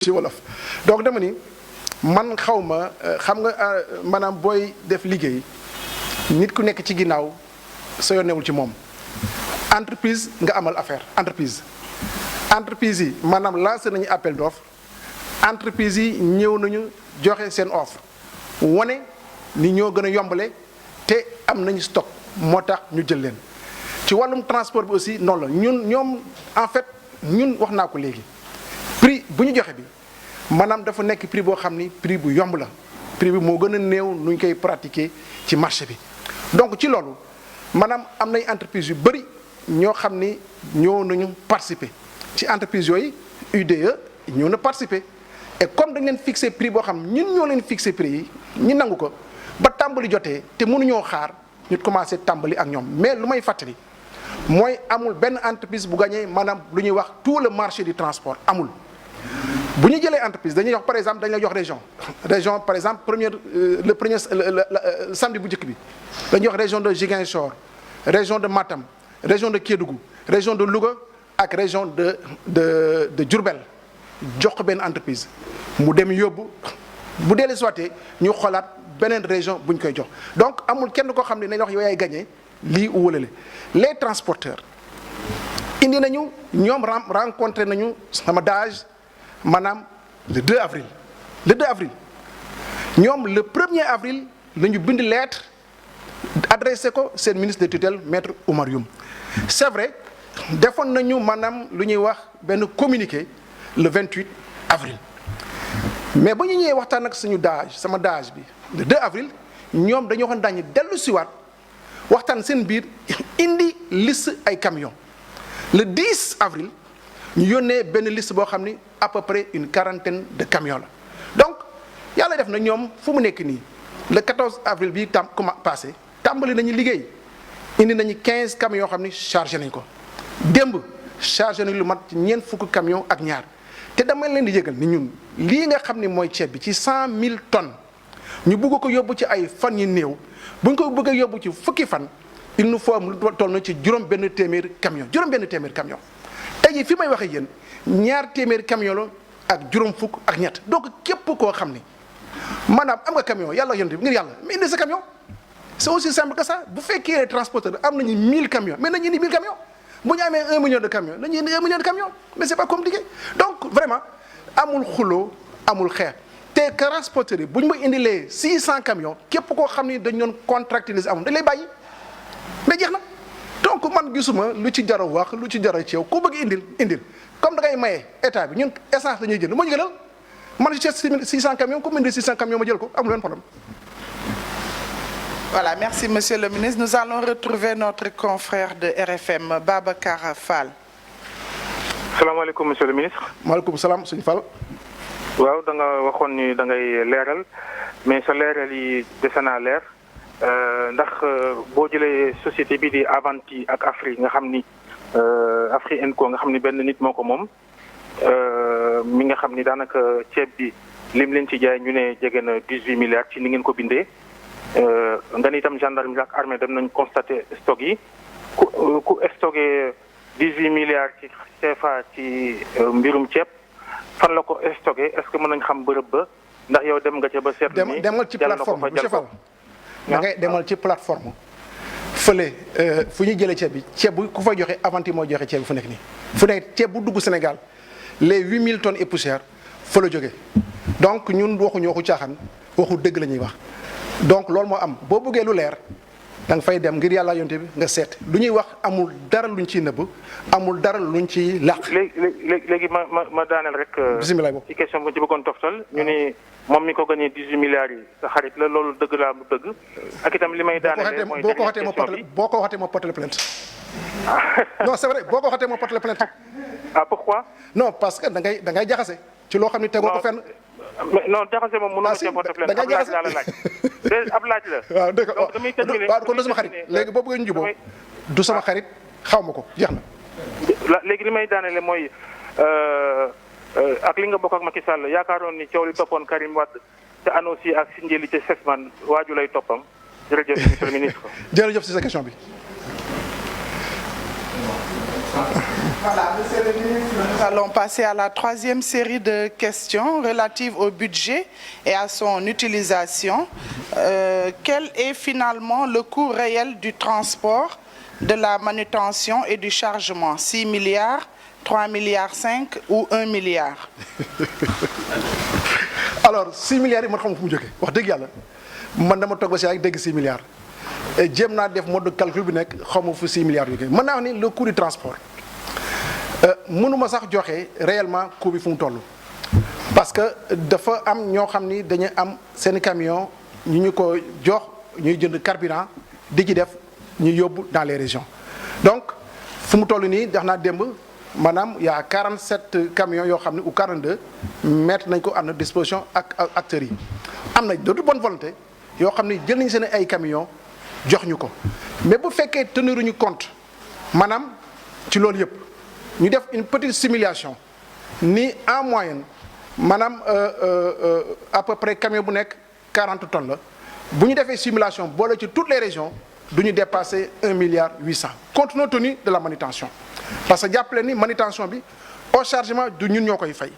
ci wolof donc dama ni man xaw ma xam nga maanaam booy def liggéey nit ku nekk ci ginnaaw sa yoon newul ci moom entreprise nga amal affaire entreprise yi maanaam lancé nañu appel d'offre entreprise yi ñëw nañu joxe seen offre wane ni ñoo gën a yombale te am nañu stock moo tax ñu jël leen ci wàllum transport bi aussi noonu la ñoom en fait ñun wax naa ko léegi prix bu ñu joxe bi maanaam dafa nekk prix boo xam ni prix bu yomb la prix bi moo gën a néew nu ñu koy pratiquer ci marché bi donc ci loolu maanaam am nay entreprise yu bëri ñoo xam ni ñoo nañu participer ci entreprise yooyu UDE ñoo na participer et comme dañ leen fixer prix boo xam ñun ñoo leen fixer prix yi ñu nangu ko ba tàmbali jotee te mënuñoo xaar ñu commencé tàmbali ak ñoom mais lu may fàttali mooy amul benn entreprise bu gagné maanaam lu ñuy wax tout le marché du transport amul. bu ñu jëlee entreprise dañuy wax par exemple dañu lay jox région par exemple le premier samedi bu njëkk bi dañuy wax région de Ziguinchor région de Matam région de Kédougou région de Louga ak région de Diourbel jox ko benn entreprise mu dem yóbbu bu deele soité ñu xoolaat beneen région bu ñu koy jox donc amul kenn koo xam ne nañ wax yow yaay gagné lii wóolale les transporteurs indi nañu ñoom rencontré nañu sama DAGE maanaam le 2 avril ñoom le 1er avril la ñu bind lettre adressé ko seen ministre de tutelle maître Oumar Youm c'est vrai defoon nañu maanaam lu ñuy wax benn communiqué le 28 avril mais ba ñu ñëwee waxtaan ak suñu DAGE sama DAGE bi le 2 avril ñoom dañoo waxoon daañu dellu siwaat waxtaan seen biir indi liste ay camions le 10 avril ñu yónnee benn liste boo xam ni à peu près une quarantaine de camions la donc yàlla def na ñoom fu mu nekk nii le 14 avril bii passé tàmbali nañu liggéey indi nañu 15 camions yoo xam ni chargé nañ ko démb chargé nañ lu mat ci ñeent fukki camions ak ñaar te dama leen di yëgal ni ñun lii nga xam ni mooy ceeb bi ci 100 000 tonnes ñu bëgg ko yóbbu ci ay fan yu néew bu ñu ko bëgg a yóbbu ci fukki fan il nous faut am lu toll na ci juróom-benn téeméeri camion tey jii fi may waxee yéen ñaar téeméeri camion la ak juróom fukk ak ñett donc képp koo xam ni maanaam am nga camion yàlla yonent bi ngir yàlla mais indi sa camion c'est aussi simple que ça bu fekkee transporteur am nañu 1000 camions mais nañu indi 1000 camions bu ñu amee 1 million de camions nañu indi 1 million de camions mais c'est pas compliqué donc vraiment amul xuloo amul xeex te transporteurs yi bu ñu ma indilee 600 camions képp koo xam ni dañu doon contractualiser amul dañ lay bàyyi mais jeex na. donc man gisuma lu ci jar a wax lu ci jar a ceew ku bëgg indil comme da ngay maye état bi ñun essence dañuy jël moo ñu gënal man je cherche 600 camions ku mu indi 600 camions ma jël ko amul benn problème. Voilà, merci monsieur le ministre. Nous allons retrouver notre confrère de RFM Babacar Fall. salaamaaleykum monsieur le ministre. maaleykum salaam suñu Fall. waaw da nga waxoon ni da ngay leeral mais sa leeral yi dese naa leer. ndax boo jëlee société bi di Avanti ak Afri nga xam ni Afri Enco nga xam ni benn nit moo ko moom mi nga xam ni daanaka ceeb bi lim leen ci jaay ñu ne jege na 18 milliards ci ni ngeen ko bindee nga ni itam gendarmerie ak armée dem nañ constater stock yi ku stocké 18 milliards ci CFA ci mbirum ceeb fan la ko stocké est-ce que mën nañ xam bërëb ba ndax yow dem nga ca ba seetlu ni demal ci plateforme monsieur Fall da ngay demal ci plateforme fële fu ñuy jëlee ceeb bi ceeb bu ku fay joxe Avanti mooy joxe ceeb bi fu nekk nii fu nekk ceeb bu dugg Sénégal les 8000 tonnes et poussière fa la jógee donc ñun waxuñu waxu caaxaan waxu dëgg la ñuy wax donc loolu moo am boo bëggee lu leer da nga fay dem ngir yàlla yonte bi nga seet lu ñuy wax amul dara luñ ciy nëbb amul dara luñ ciy làq. léegi ma daaneel rek. bisimilah boobu ci question bu ci bëggoon toftal ñu ni moom mi ko gagné 18 milliards yi sa xarit la loolu dëgg laa mu dëgg ak itam li may daanelee mooy boo ko waxatee ma porter plainte non c'est vrai boo ko waxatee ma porter plainte. ah pourquoi. non parce que da ngay jaxase ci loo xam ne tegoo ko fenn. non jaxase moom mënoo cee porter plainte ab laaj laa la laaj. ab laaj la. waaw dëgg donc damay terminer waaw kon du sama xarit léegi boo bëggee ñu jubóo du sama xarit xaw ma ko jeex na. léegi li may daanelee mooy. ak li nga bokk ak Macky Sall yaakaaroon ni coow li toppoon Karim Wade te ANOCI ak Sindiély ca Sesman waaju lay toppam jërëjëf monsieur le ministre. jërëjëf ci sa question bi. Voilà, Monsieur le ministre, nous allons passer à la troisième série de questions relatives au budget et à son utilisation. Quel est finalement le coût réel du transport, de la manutention et du chargement? 6 milliards, 3 milliards 5 ou 1 milliard? Alors 6 milliards yi man xam fu mu jógee wax dëgg yàlla man dama toog ba si ak dégg 6 milliards jéem naa def mode de calcul bi nekk xaw ma fu 6 milliards yu mën naa wax ni le coût du transport mënuma sax joxe réellement coût bi fu mu toll parce que dafa am ñoo xam ni dañu am seen camion ñu ko jox ñuy jënd carburant di ci def ñu yóbbu dans les régions donc fu mu toll nii wax naa démb maanaam y a 47 camions yoo xam ne ou 42 mettre nañ ko à notre disposition ak acteurs yi am na de bonne volonté yoo xam ne jël nañu seen ay camions jox ñu ko mais bu fekkee teniruñu compte maanaam ci loolu yëpp ñu def une petite simulation ni en moyenne maanaam à peu près camion bu nekk 40 tonnes la bu ñu defee simulation boole ci toutes les régions du ñu dépasser 1 milliard 800 compte tenu de la manutention parce que jàppale ni manutention bi au chargement du ñun ñoo koy fay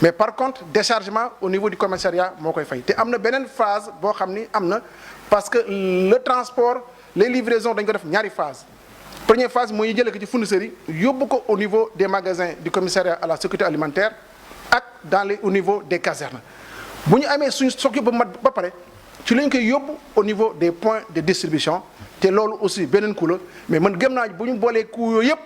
mais par contre déchargement au niveau du commissariat moo koy fay te am na beneen phase boo xam ni am na parce que le transport les livraisons dañ ko def ñaari phase première phase mooy ñu jëlee ko ci fournisseurs yi yóbbu ko au niveau des magasins du commissariat à la sécurité alimentaire ak au niveau des casernes bu ñu amee suñu stock yëpp ba mat ba pare ci lañ koy yóbbu au niveau des points de distribution te loolu aussi beneen coût la mais man gëm naa bu ñu boolee coût yooyu yëpp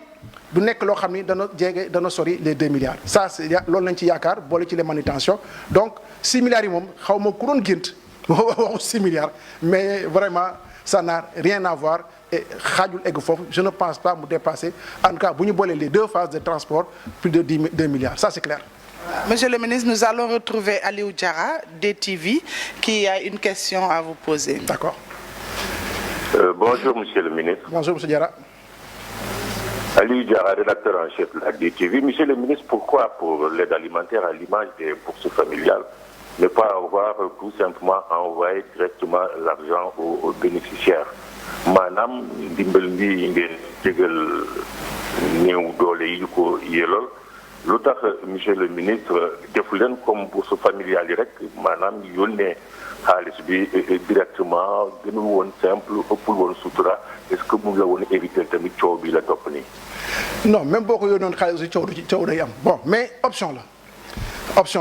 du nekk loo xam ni dana sori les 2 milliards ça c'est loolu lañ ci yaakaar boole ci les manutentions donc 6 milliards yi moom xaw ma ku doon gént waxu 6 milliards mais vraiment ça n'a rien à voir et xaajul egg foofu je ne pense pas mu dépasser en tout cas bu ñu boolee les deux phases de transport plus de 2 milliards ça c'est clair. Monsieur le ministre, nous allons retrouver Aliou Diarra, DTV, qui a une question à vous poser. D'accord. Bonjour, monsieur le ministre. Bonjour, monsieur Diarra. Aliou Diarra, rédacteur en chef de la DTV. Monsieur le ministre, pourquoi pour l'aide alimentaire à l'image des bourses familiales ne pas avoir tout simplement envoyé directement l'argent aux bénéficiaires? Maanaam ndimbal bi ngeen jégal néew doole yi ko yelool lu tax monsieur le ministre defu leen comme bourse familiale yi rek maanaam yónnee xaalis bi directement gënul woon simple ëppul woon sutura est-ce que mu la woon éviter tamit coow bi la topp nii. non même boo ko yónnoon xaalis aussi coow day am bon mais option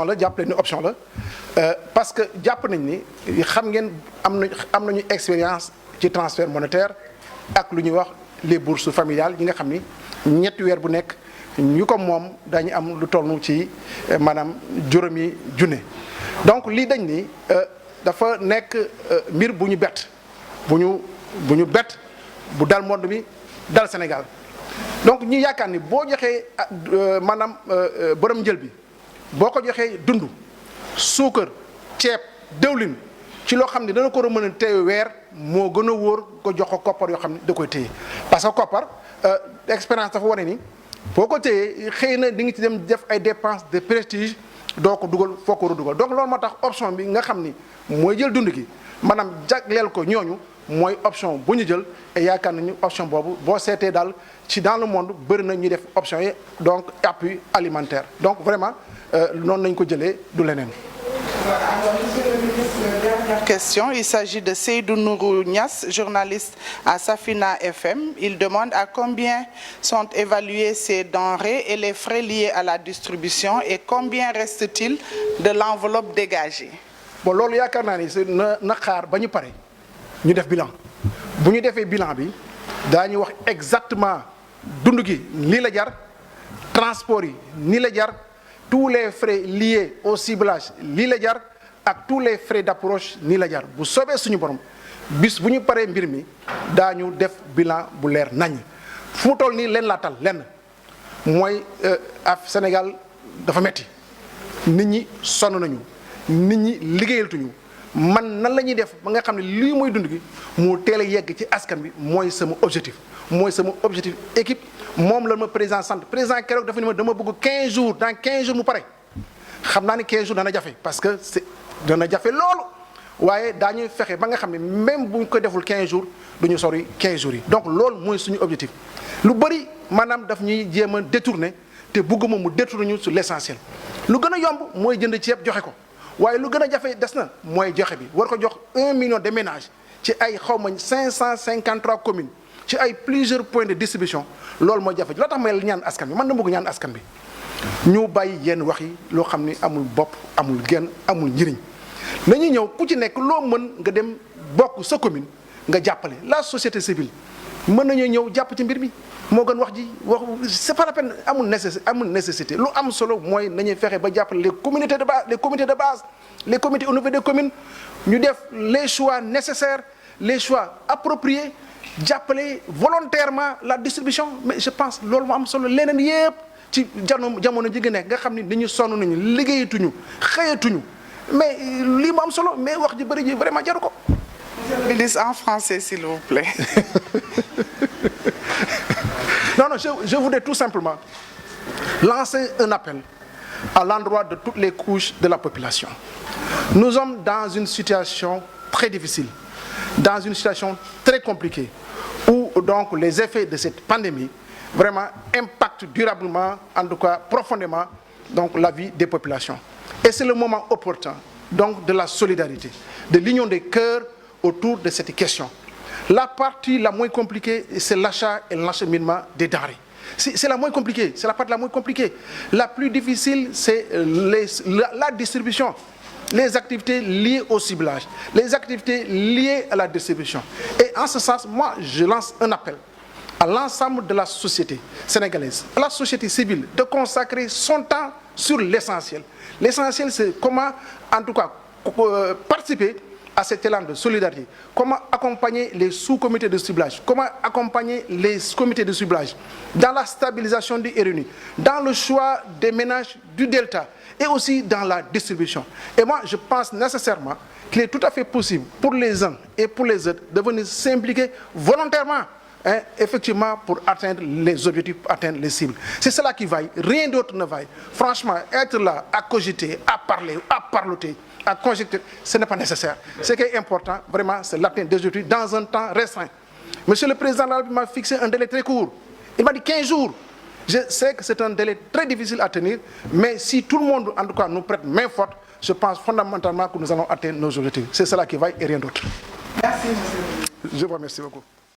la jàpp leen ni option la parce que jàpp nañ ni xam ngeen am nañu expérience ci transfert monétaire ak lu ñuy wax les bourses familiales yi nga xam ni ñetti weer bu nekk ñu ko moom dañu am lu toll ci maanaam juróomi junne donc lii dañ ni dafa nekk mbir bu ñu bett bu ñu bett bu dal monde bi dal Sénégal donc ñu yaakaar ni boo joxee maanaam borom njël bi boo ko joxee dund suukar ceeb dëwlin ci loo xam ne dana ko war a mën a téye weer moo gën a wóor ko jox ko koppar yoo xam ne da koy téye parce que koppar expérience dafa wane ni boo ko téyee xëy na di nga ci dem def ay dépenses de prestige doo ko dugal foo ko war a dugal donc loolu moo tax option bi nga xam ni mooy jël dund gi maanaam jagleel ko ñooñu mooy option bu ñu jël et yaakaar nañu option boobu boo seetee daal ci dans le monde bëri na ñuy def option yi donc appui alimentaire donc vraiment noonu nañ ko jëlee du leneen. Question. Il s'agit de Seydou Nourou Niass, journaliste à Safina FM. Il demande à combien sont évaluées ces denrées et les frais liés à la distribution et combien reste-t-il de l'enveloppe dégagée? Bon, loolu yaakaar naa ni na xaar ba ñu pare ñu def bilan bu ñu defee bilan bi daañu wax exactement dund gi lii la jar transport yi nii la jar tous les frais liés au ciblage lii la jar ak tous les frais d'approche nii la jar bu soobee suñu borom bis bu ñu paree mbir mi daañu def bilan bu leer nañ fu mu toll nii leen laa tal lenn mooy Sénégal dafa metti nit ñi sonn nañu nit ñi liggéeyaltuñu man nan la ñuy def ba nga xam ne lii mooy dund gi mu teel a yegg ci askan bi mooy sama objectif équipe moom la ma président sant président keroog dafa ni ma dama bëgg 15 jours dans 15 jours mu pare xam naa ni 15 jours dana jafe parce que dana jafe loolu waaye daañuy fexe ba nga xam ne même bu ñu ko deful 15 jours du ñu sori 15 jours yi. donc loolu mooy suñu objectif lu bëri maanaam daf ñuy jéem a détourner te bugguma mu détourner ñu sur l'essentiel lu gën a yomb mooy jënd ceeb joxe ko waaye lu gën a jafe des na mooy joxe bi war ko jox 1 million de ménages ci ay xawma 553 communes ci ay plusieurs points de distribution loolu mooy jafe loo tax may ñaan askan bi man na bëgg ñaan askan bi ñu bàyyi yenn wax yi loo xam ni amul bopp amul genn amul njëriñ nañu ñëw ku ci nekk loo mën nga dem bokk sa commune nga jàppale la société civile mën nañoo ñëw jàpp ci mbir mi moo gën wax ji wax c'est pas la peine amul nécessité lu am solo mooy nañuy fexe ba jàppale les communautés de base les comités de base les comités au niveau des communes ñu def les choix nécessaires les choix appropriés jàppale volontairement la distribution mais je pense loolu moo am solo leneen yépp ci jamono ji nga nekk nga xam ni nit ñu sonn nañu liggéeyatuñu xëyatuñu mais lii mu am solo mais wax ji bëri ji vraiment jaru ko. Monsieur le ministre, en français s'il vous plaît. Non, je voudrais tout simplement lancer un appel à l'endroit de toutes les couches de la population. Nous sommes dans une situation très difficile, dans une situation très compliquée, où donc les effets de cette pandémie vraiment impactent durablement, en tout cas profondément, donc la vie des populations. Et c'est le moment opportun donc de la solidarité, de l'union des cœurs autour de cette question. La partie la moins compliquée, c'est l'achat et l'acheminement des denrées. C'est la moins compliquée, c'est la partie la moins compliquée. La plus difficile, c'est la distribution, les activités liées au ciblage, les activités liées à la distribution. Et en ce sens, moi, je lance un appel à l'ensemble de la société sénégalaise, à la société civile, de consacrer son temps sur l'essentiel. L'essentiel, c'est comment, en tout cas, participer à cet élan de solidarité, comment accompagner les sous-comités de ciblage, comment accompagner les comités de ciblage dans la stabilisation du RNU, dans le choix des ménages du Delta et aussi dans la distribution. Et moi, je pense nécessairement qu'il est tout à fait possible pour les uns et pour les autres de venir s'impliquer volontairement, effectivement, pour atteindre les objectifs, pour atteindre les cibles. C'est cela qui vaille, rien d'autre ne vaille. Franchement, être là, à cogiter, à parler, à parloter, à conjecturer, ce n'est pas nécessaire. Ce qui est important, vraiment, c'est l'atteinte des objectifs dans un temps restreint. Monsieur le Président de la République m'a fixé un délai très court. Il m'a dit 15 jours. Je sais que c'est un délai très difficile à tenir, mais si tout le monde, en tout cas, nous prête main forte, je pense fondamentalement que nous allons atteindre nos objectifs. C'est cela qui vaille et rien d'autre. Merci, monsieur le ministre. Je vous remercie beaucoup.